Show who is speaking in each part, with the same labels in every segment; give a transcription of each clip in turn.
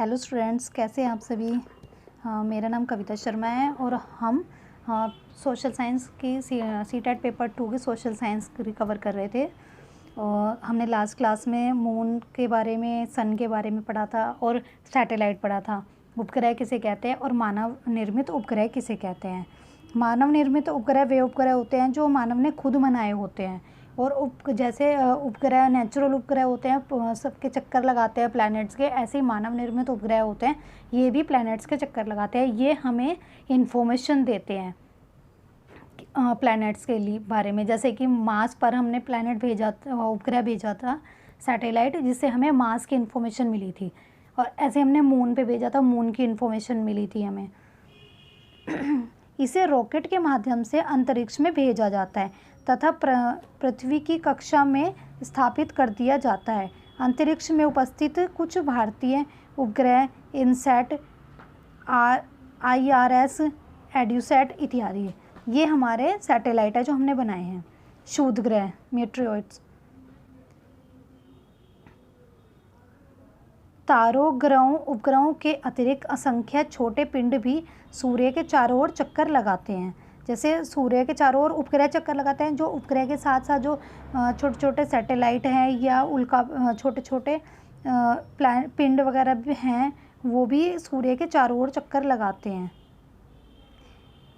Speaker 1: Hello students, कैसे हैं आप सभी। मेरा नाम कविता शर्मा है और हम सोशल साइंस की सीटेट पेपर 2 की सोशल साइंस रिकवर कर रहे थे। और हमने लास्ट क्लास में मून के बारे में, सन के बारे में पढ़ा था और सैटेलाइट पढ़ा था। उपग्रह किसे कहते हैं और मानव निर्मित उपग्रह किसे कहते हैं। मानव निर्मित उपग्रह वे उपग्रह होते हैं जो मानव ने खुद बनाए होते हैं, और जैसे उपग्रह नेचुरल उपग्रह होते हैं, सबके चक्कर लगाते हैं प्लैनेट्स के, ऐसे ही मानव निर्मित उपग्रह होते हैं, ये भी प्लैनेट्स के चक्कर लगाते हैं। ये हमें इंफॉर्मेशन देते हैं प्लैनेट्स के लिए बारे में। जैसे कि मार्स पर हमने प्लैनेट भेजा था, उपग्रह भेजा था सैटेलाइट, जिससे हमें मार्स की इन्फॉर्मेशन मिली थी। और ऐसे हमने मून पे भेजा था, मून की इन्फॉर्मेशन मिली थी हमें। इसे रॉकेट के माध्यम से अंतरिक्ष में भेजा जाता है तथा पृथ्वी की कक्षा में स्थापित कर दिया जाता है। अंतरिक्ष में उपस्थित कुछ भारतीय उपग्रह इनसैट, IRS, एड्यूसैट इत्यादि, ये हमारे सैटेलाइट है जो हमने बनाए हैं। क्षुद्रग्रह, मेट्रोइड्स, तारों, ग्रहों, उपग्रहों के अतिरिक्त असंख्य छोटे पिंड भी सूर्य के चारों ओर चक्कर लगाते हैं। जैसे सूर्य के चारों ओर उपग्रह चक्कर लगाते हैं, जो उपग्रह के साथ साथ जो छोटे छोटे सैटेलाइट हैं या उल्का छोटे छोटे पिंड वगैरह भी हैं, वो भी सूर्य के चारों ओर चक्कर लगाते हैं।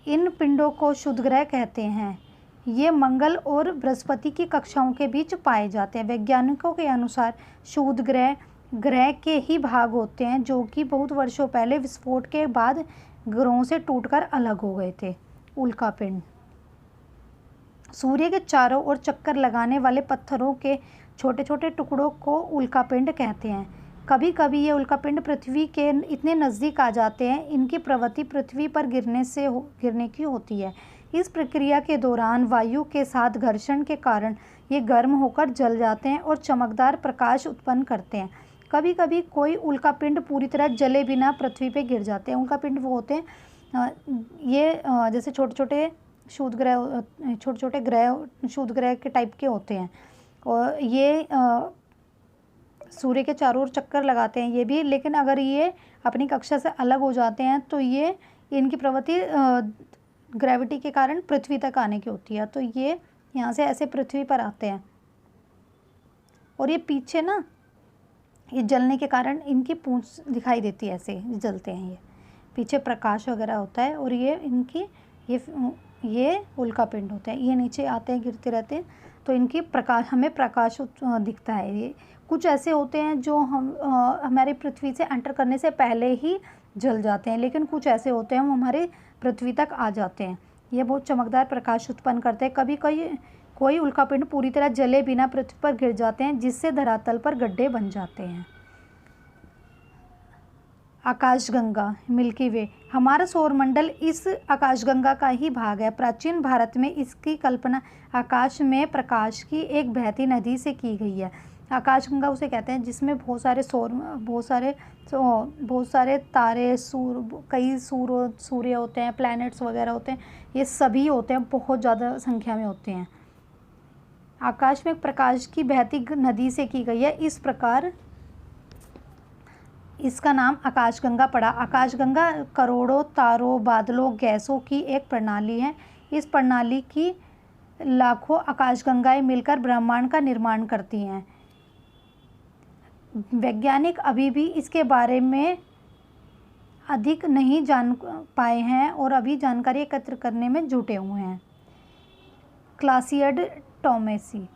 Speaker 1: इन पिंडों को क्षुद्रग्रह कहते हैं। ये मंगल और बृहस्पति की कक्षाओं के बीच पाए जाते हैं। वैज्ञानिकों के अनुसार क्षुद्रग्रह ग्रह के ही भाग होते हैं जो कि बहुत वर्षों पहले विस्फोट के बाद ग्रहों से टूटकर अलग हो गए थे। उल्कापिंड, सूर्य के चारों ओर चक्कर लगाने वाले पत्थरों के छोटे छोटे टुकड़ों को उल्कापिंड कहते हैं। कभी कभी ये उल्कापिंड पृथ्वी के इतने नज़दीक आ जाते हैं, इनकी प्रवृत्ति पृथ्वी पर गिरने की होती है। इस प्रक्रिया के दौरान वायु के साथ घर्षण के कारण ये गर्म होकर जल जाते हैं और चमकदार प्रकाश उत्पन्न करते हैं। कभी कभी कोई उल्कापिंड पूरी तरह जले बिना पृथ्वी पे गिर जाते हैं। उल्कापिंड वो होते हैं, ये जैसे छोटे छोटे ग्रह क्षुद्रग्रह के टाइप के होते हैं, और ये सूर्य के चारों ओर चक्कर लगाते हैं ये भी। लेकिन अगर ये अपनी कक्षा से अलग हो जाते हैं तो ये इनकी प्रवृत्ति ग्रेविटी के कारण पृथ्वी तक आने की होती है, तो ये यहाँ से ऐसे पृथ्वी पर आते हैं। और ये पीछे ना, ये जलने के कारण इनकी पूंछ दिखाई देती है, ऐसे जलते हैं, ये पीछे प्रकाश वगैरह होता है। और ये इनकी ये उल्कापिंड होते हैं, ये नीचे आते हैं, गिरते रहते हैं, तो इनकी हमें प्रकाश दिखता है। ये कुछ ऐसे होते हैं जो हमारी पृथ्वी से एंटर करने से पहले ही जल जाते हैं, लेकिन कुछ ऐसे होते हैं वो हमारे पृथ्वी तक आ जाते हैं। ये बहुत चमकदार प्रकाश उत्पन्न करते हैं। कभी कोई उल्कापिंड पूरी तरह जले बिना पृथ्वी पर गिर जाते हैं, जिससे धरातल पर गड्ढे बन जाते हैं। आकाशगंगा, मिल्की वे, हमारा सौरमंडल इस आकाशगंगा का ही भाग है। प्राचीन भारत में इसकी कल्पना आकाश में प्रकाश की एक बहती नदी से की गई है। आकाशगंगा उसे कहते हैं जिसमें बहुत सारे तारे, कई सूर्य होते हैं, प्लैनेट्स वगैरह होते हैं, ये सभी होते हैं, बहुत ज़्यादा संख्या में होते हैं। आकाश में प्रकाश की बहती नदी से की गई है, इस प्रकार इसका नाम आकाशगंगा पड़ा। आकाशगंगा करोड़ों तारों, बादलों, गैसों की एक प्रणाली है। इस प्रणाली की लाखों आकाशगंगाएं मिलकर ब्रह्मांड का निर्माण करती हैं। वैज्ञानिक अभी भी इसके बारे में अधिक नहीं जान पाए हैं और अभी जानकारी एकत्र करने में जुटे हुए हैं। क्लासियड टॉमेसी,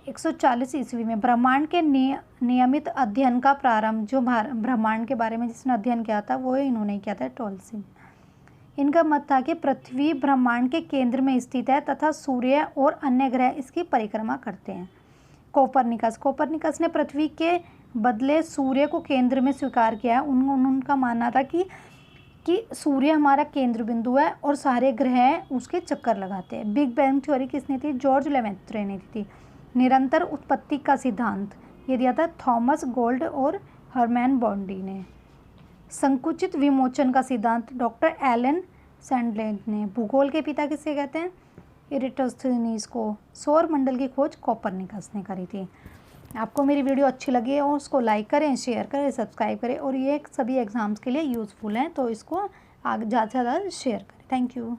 Speaker 1: 140 ईस्वी में ब्रह्मांड के नियमित अध्ययन का प्रारंभ, जो ब्रह्मांड के बारे में जिसने अध्ययन किया था वो इन्होंने किया था, टॉल्सी। इनका मत था कि पृथ्वी ब्रह्मांड के केंद्र में स्थित है तथा सूर्य और अन्य ग्रह इसकी परिक्रमा करते हैं। कोपरनिकस ने पृथ्वी के बदले सूर्य को केंद्र में स्वीकार किया है। उनका मानना था कि सूर्य हमारा केंद्र बिंदु है और सारे ग्रह उसके चक्कर लगाते हैं। बिग बैंग थ्योरी किसने थी? जॉर्ज लेमेत्रे ने दी थी। निरंतर उत्पत्ति का सिद्धांत ये दिया था थॉमस गोल्ड और हरमैन बॉन्डी ने। संकुचित विमोचन का सिद्धांत डॉक्टर एलन सैंडलैंड ने। भूगोल के पिता किसे कहते हैं? इरेटोस्थेनीज को। सौर मंडल की खोज कोपरनिकस ने करी थी। आपको मेरी वीडियो अच्छी लगी और उसको लाइक करें, शेयर करें, सब्सक्राइब करें, और ये सभी एग्ज़ाम्स के लिए यूज़फुल हैं, तो इसको आगे ज़्यादा से ज़्यादा शेयर करें। Thank you.